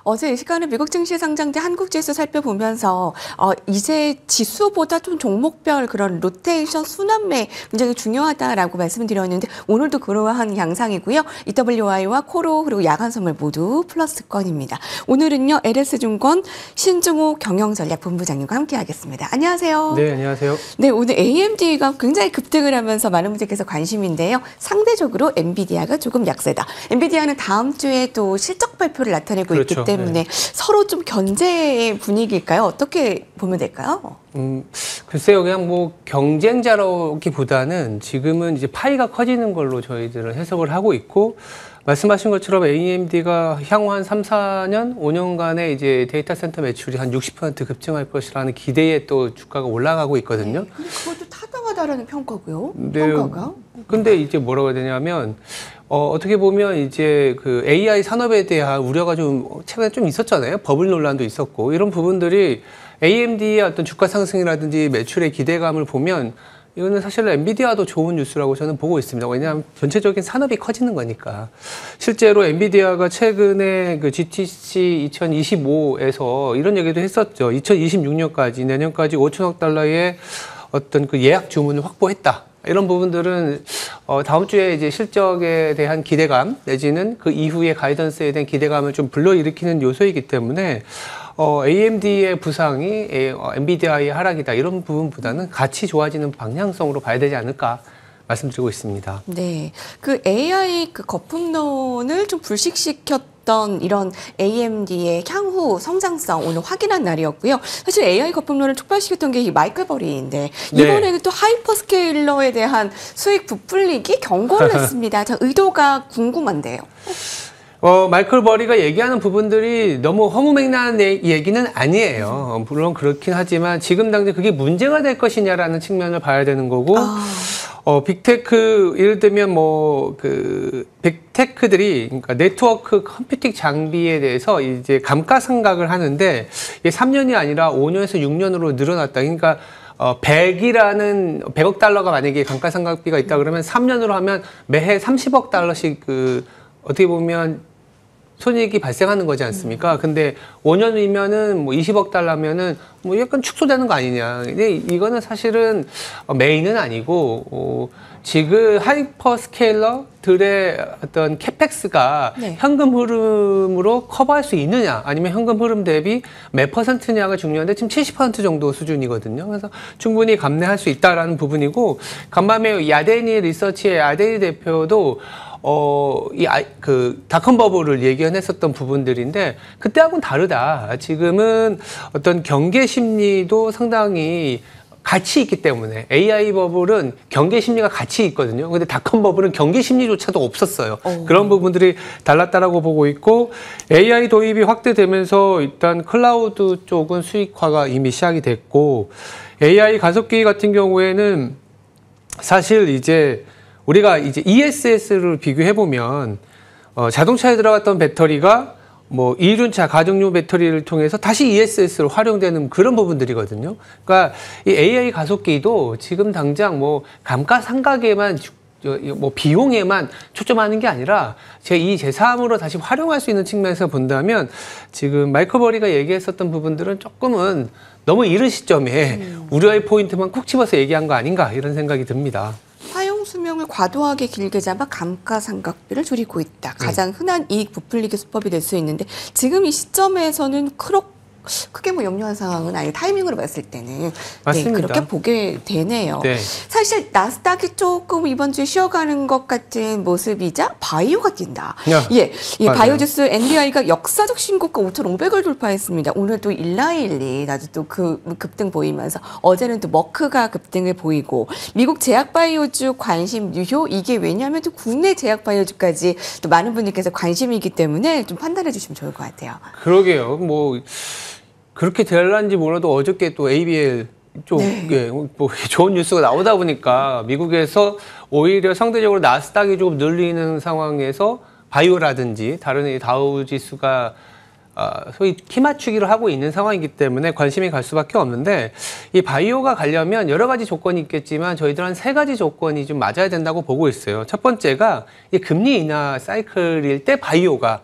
어제 이 시간에 미국 증시 상장된 한국 지수 살펴보면서 이제 지수보다 좀 종목별 그런 로테이션 순환매 굉장히 중요하다라고 말씀드렸는데 오늘도 그러한 양상이고요. EWI와 코로 그리고 야간 선물 모두 플러스권입니다. 오늘은요 LS증권 신중호 경영전략본부장님과 함께하겠습니다. 안녕하세요. 네, 안녕하세요. 네, 오늘 AMD가 굉장히 급등을 하면서 많은 분들께서 관심인데요. 상대적으로 엔비디아가 조금 약세다. 엔비디아는 다음 주에 또 실적 발표를 나타내고 그렇죠. 있기 때문에 서로 좀 견제의 분위기일까요? 어떻게 보면 될까요? 글쎄요, 그냥 뭐 경쟁자라기보다는 지금은 이제 파이가 커지는 걸로 저희들은 해석을 하고 있고, 말씀하신 것처럼 AMD가 향후 한 3, 4년, 5년간의 이제 데이터 센터 매출이 한 60% 급증할 것이라는 기대에 또 주가가 올라가고 있거든요. 네, 근데 그것도 타당하다라는 평가고요. 네, 평가가. 근데 이제 뭐라고 해야 되냐면, 어떻게 보면 이제 그 AI 산업에 대한 우려가 좀 최근에 좀 있었잖아요. 버블 논란도 있었고, 이런 부분들이 AMD의 어떤 주가 상승이라든지 매출의 기대감을 보면 이거는 사실 엔비디아도 좋은 뉴스라고 저는 보고 있습니다. 왜냐하면 전체적인 산업이 커지는 거니까. 실제로 엔비디아가 최근에 그 GTC 2025에서 이런 얘기도 했었죠. 2026년까지, 내년까지 5천억 달러의 어떤 그 예약 주문을 확보했다. 이런 부분들은 다음 주에 이제 실적에 대한 기대감 내지는 그 이후의 가이던스에 대한 기대감을 좀 불러일으키는 요소이기 때문에 AMD의 부상이 엔비디아의 하락이다 이런 부분보다는 같이 좋아지는 방향성으로 봐야 되지 않을까 말씀드리고 있습니다. 네, 그 AI 그 거품론을 좀 불식시켰던 이런 AMD의 향후 성장성 오늘 확인한 날이었고요. 사실 AI 거품론을 촉발시켰던 게 이 마이클 버리인데 이번에는 또 하이퍼스케일러에 대한 수익 부풀리기 경고를 했습니다. 저 의도가 궁금한데요. 마이클 버리가 얘기하는 부분들이 너무 허무맹랑한 얘기는 아니에요. 물론 그렇긴 하지만 지금 당장 그게 문제가 될 것이냐라는 측면을 봐야 되는 거고, 빅테크, 예를 들면 빅테크들이, 그러니까 네트워크 컴퓨팅 장비에 대해서 이제 감가상각을 하는데, 이게 3년이 아니라 5년에서 6년으로 늘어났다. 그러니까 100억 달러가 만약에 감가상각비가 있다 그러면 3년으로 하면 매해 30억 달러씩 어떻게 보면 손익이 발생하는 거지 않습니까? 근데 5년이면은 뭐 20억 달러면은 뭐 약간 축소되는 거 아니냐. 근데 이거는 사실은 메인은 아니고, 지금 하이퍼스케일러들의 어떤 캐펙스가 현금 흐름으로 커버할 수 있느냐, 아니면 현금 흐름 대비 몇 %냐가 중요한데 지금 70% 정도 수준이거든요. 그래서 충분히 감내할 수 있다라는 부분이고, 간밤에 야데니 리서치의 야데니 대표도 닷컴 버블을 예견했었던 부분들인데, 그때하고는 다르다. 지금은 어떤 경계 심리도 상당히 같이 있기 때문에, AI 버블은 경계 심리가 같이 있거든요. 근데 닷컴 버블은 경계 심리조차도 없었어요. 그런 부분들이 달랐다라고 보고 있고, AI 도입이 확대되면서 일단 클라우드 쪽은 수익화가 이미 시작이 됐고, AI 가속기 같은 경우에는 사실 이제 우리가 이제 ESS를 비교해보면, 자동차에 들어갔던 배터리가 뭐 이륜차 가정용 배터리를 통해서 다시 ESS로 활용되는 그런 부분들이거든요. 그러니까 이 AI 가속기도 지금 당장 뭐 감가상각에만 뭐 비용에만 초점하는 게 아니라 제2, 제3으로 다시 활용할 수 있는 측면에서 본다면 지금 마이클 버리가 얘기했었던 부분들은 조금은 너무 이른 시점에 우려의 포인트만 콕 집어서 얘기한 거 아닌가 이런 생각이 듭니다. 사용 수명을 과도하게 길게 잡아 감가상각비를 줄이고 있다. 가장 흔한 이익 부풀리기 수법이 될 수 있는데 지금 이 시점에서는 크게 뭐 염려한 상황은 아니에요. 타이밍으로 봤을 때는. 맞습니다. 네, 그렇게 보게 되네요. 네. 사실 나스닥이 조금 이번 주에 쉬어가는 것 같은 모습이자 바이오가 뛴다. 이 바이오 지수 NBI가 역사적 신고가 5,500을 돌파했습니다. 오늘 또 일라일리 나도 또 그 급등 보이면서 어제는 또 머크가 급등을 보이고, 미국 제약 바이오주 관심 유효, 이게 왜냐하면 또 국내 제약 바이오주까지 또 많은 분들께서 관심이기 때문에 좀 판단해 주시면 좋을 것 같아요. 그러게요. 뭐 그렇게 될란지 몰라도 어저께 또 ABL 쪽에 뭐 좋은 뉴스가 나오다 보니까 미국에서 오히려 상대적으로 나스닥이 조금 늘리는 상황에서 바이오라든지 다른 다우 지수가 소위 키 맞추기를 하고 있는 상황이기 때문에 관심이 갈 수밖에 없는데, 이 바이오가 가려면 여러 가지 조건이 있겠지만 저희들은 한 3가지 조건이 좀 맞아야 된다고 보고 있어요. 첫 번째가 이 금리 인하 사이클일 때 바이오가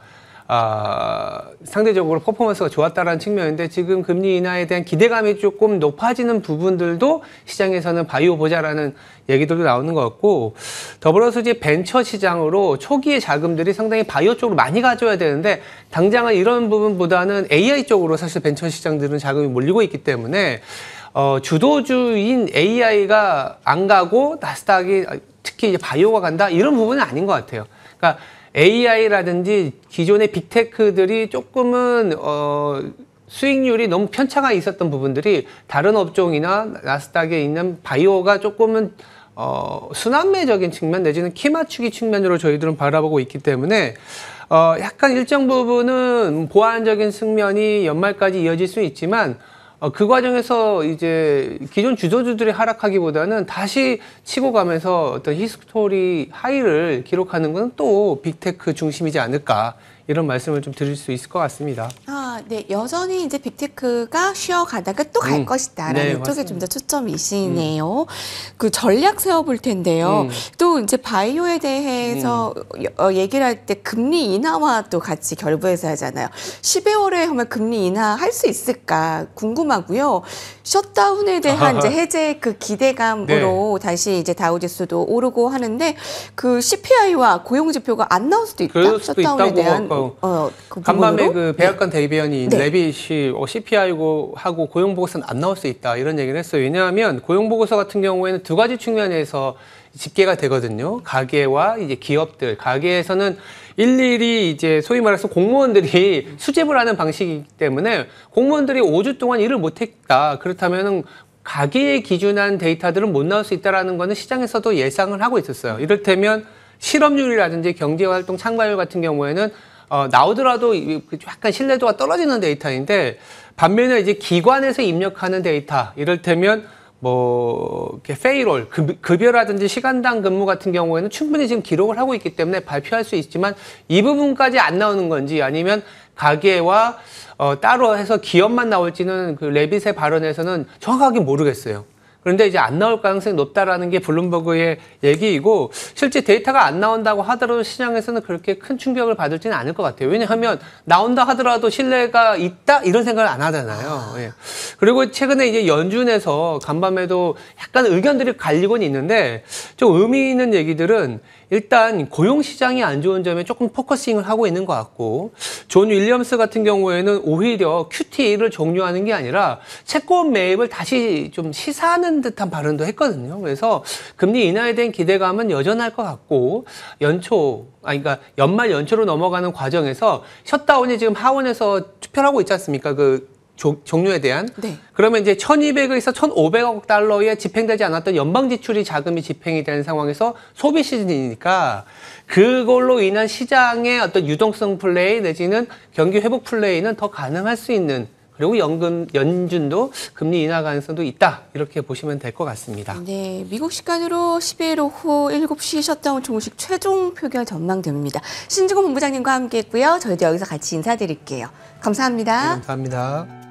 상대적으로 퍼포먼스가 좋았다라는 측면인데 지금 금리 인하에 대한 기대감이 조금 높아지는 부분들도 시장에서는 바이오 보자라는 얘기들도 나오는 것 같고 더불어서 이제 벤처 시장으로 초기의 자금들이 상당히 바이오 쪽으로 많이 가져야 되는데 당장은 이런 부분보다는 AI 쪽으로 사실 벤처 시장들은 자금이 몰리고 있기 때문에 주도주인 AI가 안 가고 나스닥이 특히 이제 바이오가 간다 이런 부분은 아닌 것 같아요. 그러니까 AI라든지 기존의 빅테크들이 조금은 수익률이 너무 편차가 있었던 부분들이 다른 업종이나 나스닥에 있는 바이오가 조금은 순환매적인 측면 내지는 키 맞추기 측면으로 저희들은 바라보고 있기 때문에 약간 일정 부분은 보완적인 측면이 연말까지 이어질 수 있지만 그 과정에서 이제 기존 주도주들이 하락하기보다는 다시 치고 가면서 어떤 히스토리 하이를 기록하는 건 또 빅테크 중심이지 않을까 이런 말씀을 좀 드릴 수 있을 것 같습니다. 네. 여전히 이제 빅테크가 쉬어가다가 또 갈 것이다라는 쪽에 좀 더 초점이시네요. 그 전략 세워볼 텐데요. 또 이제 바이오에 대해서 얘기를 할 때 금리 인하와 또 같이 결부해서 하잖아요. 12월에 하면 금리 인하할 수 있을까 궁금하고요. 셧다운에 대한 이제 해제 그 기대감으로 다시 이제 다우지수도 오르고 하는데 그 CPI와 고용 지표가 안 나올 수도 있다. 셧다운에 대한 그 간밤에 그 백악관 대변인 레빗이 CPI고 하고 고용 보고서는 안 나올 수 있다 이런 얘기를 했어요. 왜냐하면 고용 보고서 같은 경우에는 두 가지 측면에서 집계가 되거든요. 가계와 이제 기업들. 가계에서는 일일이 이제 소위 말해서 공무원들이 수집을 하는 방식이기 때문에 공무원들이 5주 동안 일을 못했다. 그렇다면은 가계에 기준한 데이터들은 못 나올 수 있다라는 거는 시장에서도 예상을 하고 있었어요. 이를테면 실업률이라든지 경제활동 참가율 같은 경우에는 나오더라도 약간 신뢰도가 떨어지는 데이터인데 반면에 이제 기관에서 입력하는 데이터 이를테면 뭐 이렇게 페이롤 급여라든지 시간당 근무 같은 경우에는 충분히 지금 기록을 하고 있기 때문에 발표할 수 있지만 이 부분까지 안 나오는 건지 아니면 가계와 따로 해서 기업만 나올지는 그 레빗의 발언에서는 정확하게 모르겠어요. 그런데 이제 안 나올 가능성이 높다라는 게 블룸버그의 얘기이고 실제 데이터가 안 나온다고 하더라도 시장에서는 그렇게 큰 충격을 받을지는 않을 것 같아요. 왜냐하면 나온다 하더라도 신뢰가 있다 이런 생각을 안 하잖아요. 예. 그리고 최근에 이제 연준에서 간밤에도 약간 의견들이 갈리곤 있는데 좀 의미 있는 얘기들은 일단 고용 시장이 안 좋은 점에 조금 포커싱을 하고 있는 것 같고 존 윌리엄스 같은 경우에는 오히려 QT를 종료하는 게 아니라 채권 매입을 다시 좀 시사하는 듯한 발언도 했거든요. 그래서 금리 인하에 대한 기대감은 여전할 것 같고 그러니까 연말 연초로 넘어가는 과정에서 셧다운이 지금 하원에서 투표를 하고 있지 않습니까? 종료에 대한. 그러면 이제 1,200에서 1,500억 달러에 집행되지 않았던 연방 지출이 자금이 집행이 되는 상황에서 소비 시즌이니까 그걸로 인한 시장의 어떤 유동성 플레이 내지는 경기 회복 플레이는 더 가능할 수 있는 그리고 연준도 금리 인하 가능성도 있다. 이렇게 보시면 될 것 같습니다. 네, 미국 시간으로 12일 오후 7시 셧다운 종식 최종 표결 전망됩니다. 신주공 본부장님과 함께했고요. 저희도 여기서 같이 인사드릴게요. 감사합니다. 네, 감사합니다.